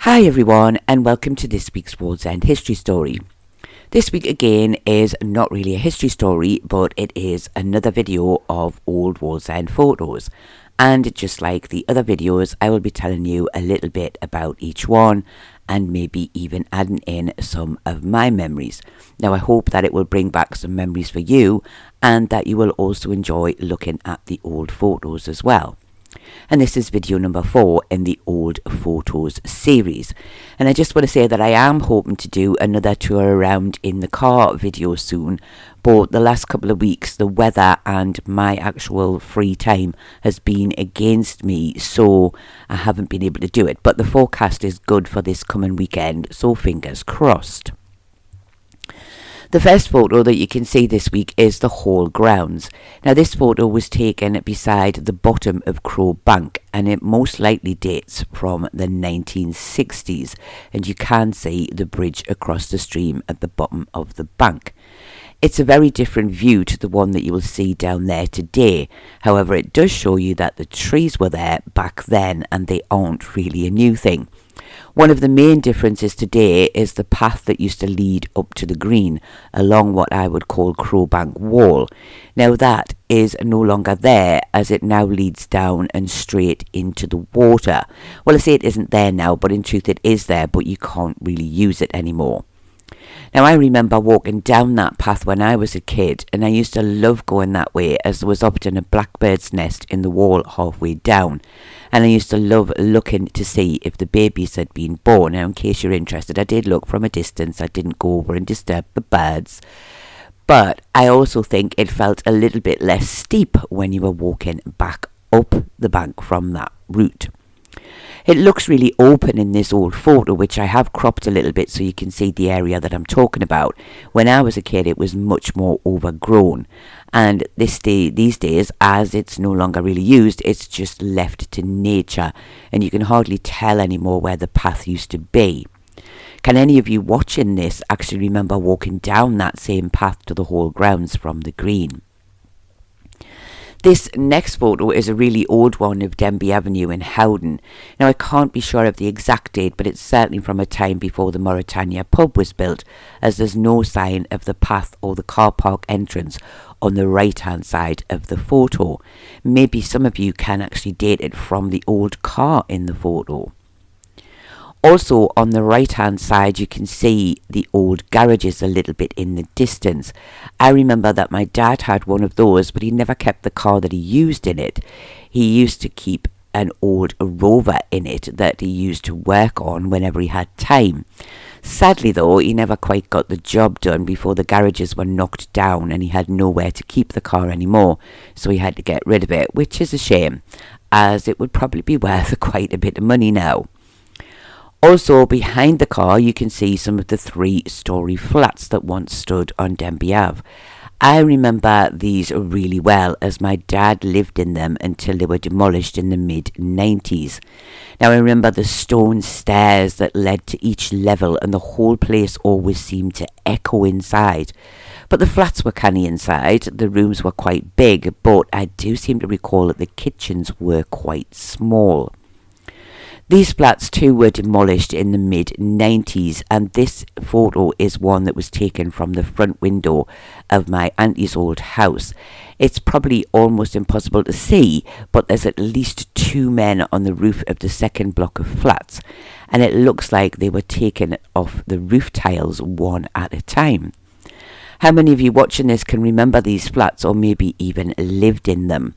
Hi everyone, and welcome to this week's Wallsend history story. This week again is not really a history story, but it is another video of old Wallsend photos. And just like the other videos, I will be telling you a little bit about each one and maybe even adding in some of my memories. Now I hope that it will bring back some memories for you and that you will also enjoy looking at the old photos as well. And this is video number 4 in the old photos series, and I just want to say that I am hoping to do another tour around in the car video soon, but the last couple of weeks the weather and my actual free time has been against me, so I haven't been able to do it, but the forecast is good for this coming weekend, so fingers crossed. The first photo that you can see this week is the hall grounds. Now this photo was taken beside the bottom of Crow Bank, and it most likely dates from the 1960s, and you can see the bridge across the stream at the bottom of the bank. It's a very different view to the one that you will see down there today. However, it does show you that the trees were there back then and they aren't really a new thing. One of the main differences today is the path that used to lead up to the green along what I would call Crowbank Wall. Now that is no longer there, as it now leads down and straight into the water. Well, I say it isn't there now, but in truth it is there, but you can't really use it anymore. Now I remember walking down that path when I was a kid, and I used to love going that way as there was often a blackbird's nest in the wall halfway down, and I used to love looking to see if the babies had been born. Now in case you're interested, I did look from a distance, I didn't go over and disturb the birds, but I also think it felt a little bit less steep when you were walking back up the bank from that route. It looks really open in this old photo, which I have cropped a little bit so you can see the area that I'm talking about. When I was a kid, it was much more overgrown. And these days, as it's no longer really used, it's just left to nature. And you can hardly tell anymore where the path used to be. Can any of you watching this actually remember walking down that same path to the hall grounds from the green? This next photo is a really old one of Denby Avenue in Howden. Now I can't be sure of the exact date, but it's certainly from a time before the Mauritania pub was built, as there's no sign of the path or the car park entrance on the right hand side of the photo. Maybe some of you can actually date it from the old car in the photo. Also on the right hand side you can see the old garages a little bit in the distance. I remember that my dad had one of those, but he never kept the car that he used in it. He used to keep an old Rover in it that he used to work on whenever he had time. Sadly though, he never quite got the job done before the garages were knocked down and he had nowhere to keep the car anymore, so he had to get rid of it, which is a shame, as it would probably be worth quite a bit of money now. Also behind the car you can see some of the 3-storey flats that once stood on Denby Ave. I remember these really well, as my dad lived in them until they were demolished in the mid-90s. Now I remember the stone stairs that led to each level, and the whole place always seemed to echo inside. But the flats were canny inside, the rooms were quite big, but I do seem to recall that the kitchens were quite small. These flats too were demolished in the mid-90s, and this photo is one that was taken from the front window of my auntie's old house. It's probably almost impossible to see, but there's at least 2 men on the roof of the second block of flats, and it looks like they were taken off the roof tiles one at a time. How many of you watching this can remember these flats, or maybe even lived in them?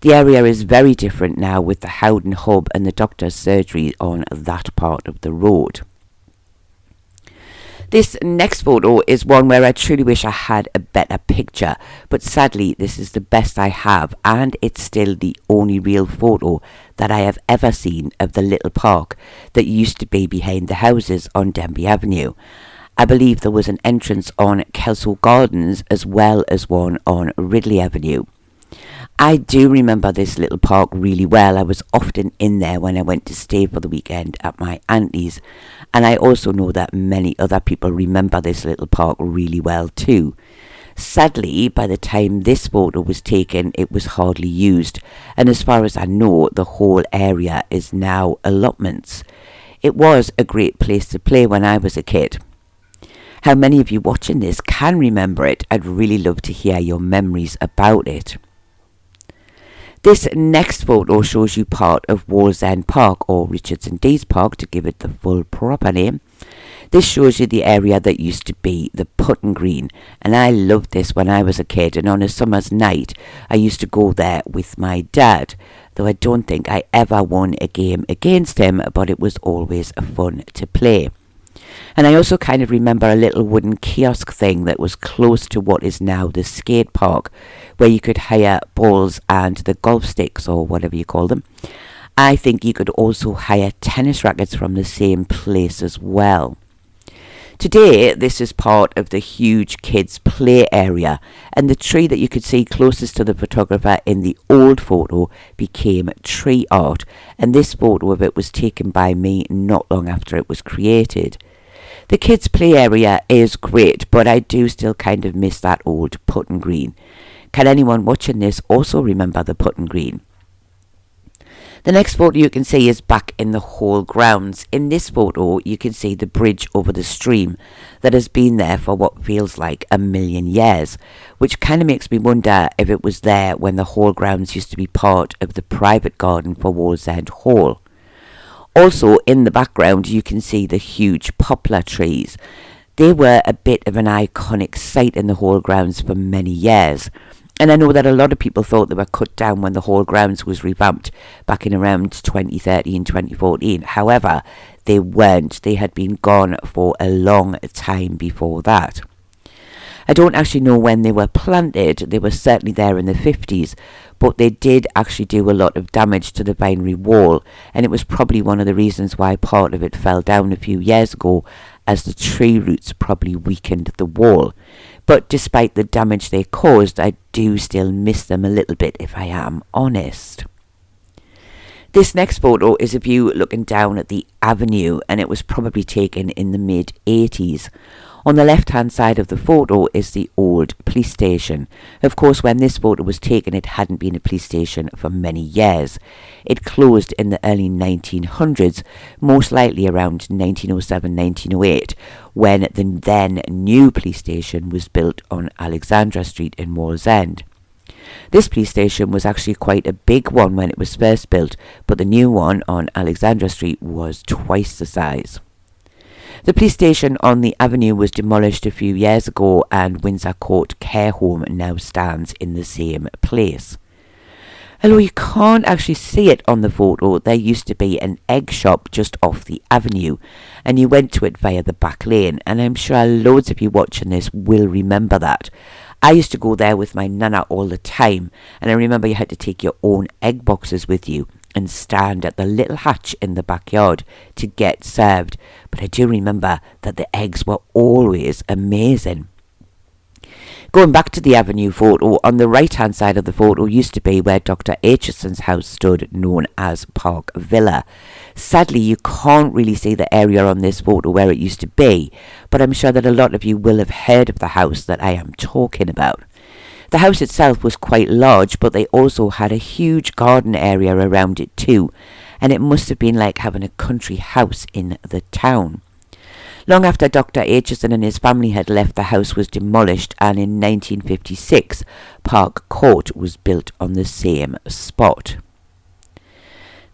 The area is very different now, with the Howden hub and the doctor's surgery on that part of the road. This next photo is one where I truly wish I had a better picture, but sadly this is the best I have, and it's still the only real photo that I have ever seen of the little park that used to be behind the houses on Denby Avenue. I believe there was an entrance on Kelso Gardens as well as one on Ridley Avenue. I do remember this little park really well. I was often in there when I went to stay for the weekend at my auntie's, and I also know that many other people remember this little park really well too. Sadly, by the time this photo was taken, it was hardly used, and as far as I know, the whole area is now allotments. It was a great place to play when I was a kid. How many of you watching this can remember it? I'd really love to hear your memories about it. This next photo shows you part of Wallsend Park, or Richardson Dees Park to give it the full proper name. This shows you the area that used to be the putting green, and I loved this when I was a kid, and on a summer's night I used to go there with my dad, though I don't think I ever won a game against him, but it was always fun to play. And I also kind of remember a little wooden kiosk thing that was close to what is now the skate park, where you could hire balls and the golf sticks, or whatever you call them. I think you could also hire tennis rackets from the same place as well. Today, this is part of the huge kids' play area, and the tree that you could see closest to the photographer in the old photo became tree art, and this photo of it was taken by me not long after it was created. The kids' play area is great, but I do still kind of miss that old putting green. Can anyone watching this also remember the putting green? The next photo you can see is back in the hall grounds. In this photo you can see the bridge over the stream that has been there for what feels like a million years, which kind of makes me wonder if it was there when the hall grounds used to be part of the private garden for Wallsend Hall. Also in the background you can see the huge poplar trees. They were a bit of an iconic sight in the hall grounds for many years. And I know that a lot of people thought they were cut down when the hall grounds was revamped back in around 2013, 2014. However, they weren't. They had been gone for a long time before that. I don't actually know when they were planted. They were certainly there in the 50s, but they did actually do a lot of damage to the binary wall, and it was probably one of the reasons why part of it fell down a few years ago, as the tree roots probably weakened the wall. But despite the damage they caused, I do still miss them a little bit, if I am honest. This next photo is of you looking down at the avenue, and it was probably taken in the mid-80s. On the left-hand side of the photo is the old police station. Of course, when this photo was taken, it hadn't been a police station for many years. It closed in the early 1900s, most likely around 1907, 1908, when the then new police station was built on Alexandra Street in Wallsend. This police station was actually quite a big one when it was first built, but the new one on Alexandra Street was twice the size. The police station on the avenue was demolished a few years ago, and Windsor Court Care Home now stands in the same place. Although you can't actually see it on the photo, there used to be an egg shop just off the avenue, and you went to it via the back lane, and I'm sure loads of you watching this will remember that. I used to go there with my nana all the time, and I remember you had to take your own egg boxes with you and stand at the little hatch in the backyard to get served. But I do remember that the eggs were always amazing. Going back to the avenue photo, on the right hand side of the photo used to be where Dr. Acheson's house stood, known as Park Villa. Sadly, you can't really see the area on this photo where it used to be, but I'm sure that a lot of you will have heard of the house that I am talking about. The house itself was quite large, but they also had a huge garden area around it too, and it must have been like having a country house in the town. Long after Dr. Acheson and his family had left, the house was demolished, and in 1956 Park Court was built on the same spot.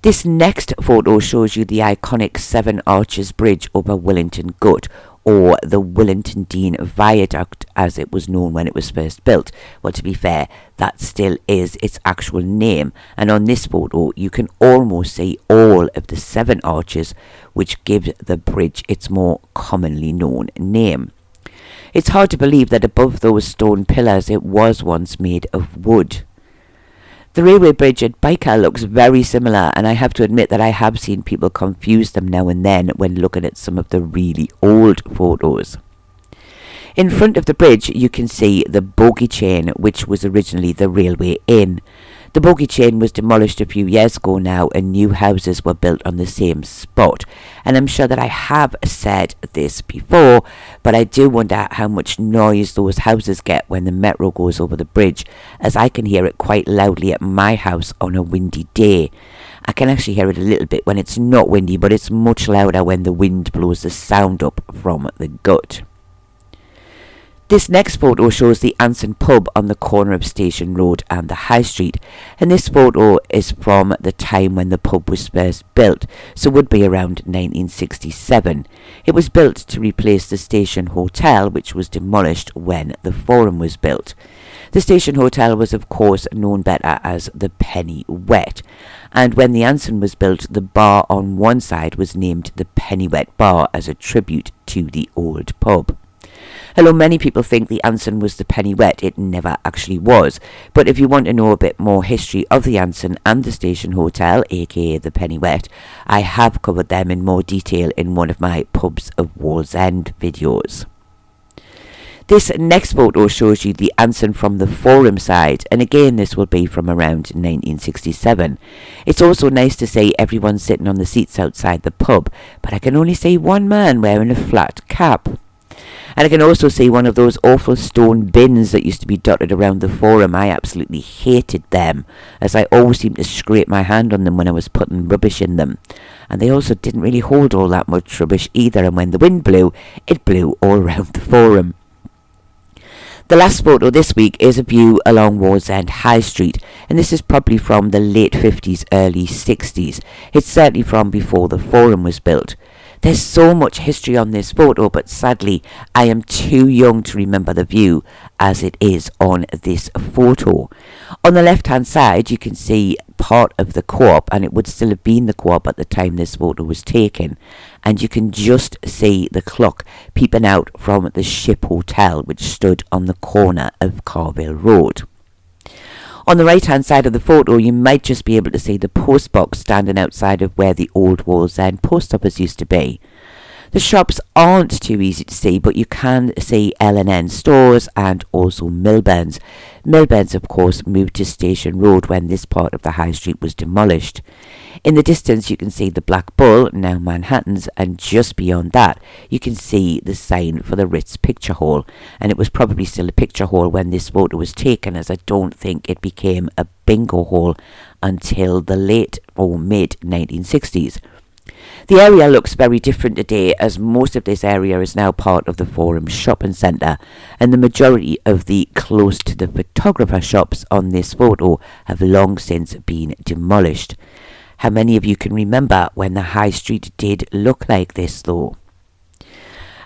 This next photo shows you the iconic Seven Arches Bridge over Willington Gut, or the Willington Dean Viaduct as it was known when it was first built. Well, to be fair, that still is its actual name, and on this photo you can almost see all of the seven arches, which gives the bridge its more commonly known name. It's hard to believe that above those stone pillars it was once made of wood. The railway bridge at Byker looks very similar, and I have to admit that I have seen people confuse them now and then when looking at some of the really old photos. In front of the bridge you can see the bogie chain, which was originally the railway inn. The bogie chain was demolished a few years ago now, and new houses were built on the same spot. And I'm sure that I have said this before, but I do wonder how much noise those houses get when the metro goes over the bridge, as I can hear it quite loudly at my house on a windy day. I can actually hear it a little bit when it's not windy, but it's much louder when the wind blows the sound up from the gut. This next photo shows the Anson pub on the corner of Station Road and the High Street, and this photo is from the time when the pub was first built, so would be around 1967. It was built to replace the Station Hotel, which was demolished when the Forum was built. The Station Hotel was of course known better as the Penny Wet, and when the Anson was built, the bar on one side was named the Penny Wet Bar as a tribute to the old pub. Although many people think the Anson was the Penny Wet, it never actually was. But if you want to know a bit more history of the Anson and the Station Hotel, aka the Penny Wet, I have covered them in more detail in one of my Pubs of Wallsend videos. This next photo shows you the Anson from the Forum side, and again this will be from around 1967. It's also nice to see everyone sitting on the seats outside the pub, but I can only see one man wearing a flat cap. And I can also see one of those awful stone bins that used to be dotted around the Forum. I absolutely hated them, as I always seemed to scrape my hand on them when I was putting rubbish in them. And they also didn't really hold all that much rubbish either, and when the wind blew, it blew all around the Forum. The last photo this week is a view along Wallsend High Street, and this is probably from the late 50s, early 60s. It's certainly from before the Forum was built. There's so much history on this photo, but sadly I am too young to remember the view as it is on this photo. On the left hand side you can see part of the co-op, and it would still have been the co-op at the time this photo was taken, and you can just see the clock peeping out from the Ship Hotel, which stood on the corner of Carville Road. On the right hand side of the photo you might just be able to see the post box standing outside of where the old Wallsend post office used to be. The shops aren't too easy to see, but you can see L&N stores and also Milburn's. Milburn's of course moved to Station Road when this part of the high street was demolished. In the distance you can see the Black Bull, now Manhattan's, and just beyond that you can see the sign for the Ritz Picture Hall, and it was probably still a picture hall when this photo was taken, as I don't think it became a bingo hall until the late or mid 1960s. The area looks very different today, as most of this area is now part of the Forum shopping centre, and the majority of the close to the photographer shops on this photo have long since been demolished. How many of you can remember when the high street did look like this though?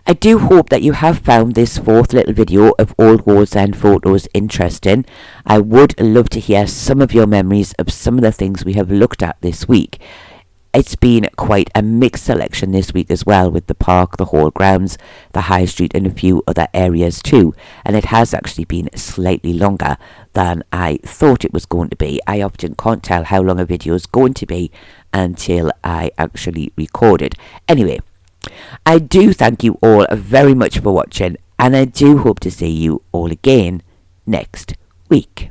I do hope that you have found this fourth little video of old Wallsend photos interesting. I would love to hear some of your memories of some of the things we have looked at this week. It's been quite a mixed selection this week as well, with the park, the hall grounds, the high street and a few other areas too, and it has actually been slightly longer than I thought it was going to be. I often can't tell how long a video is going to be until I actually record it. Anyway, I do thank you all very much for watching, and I do hope to see you all again next week.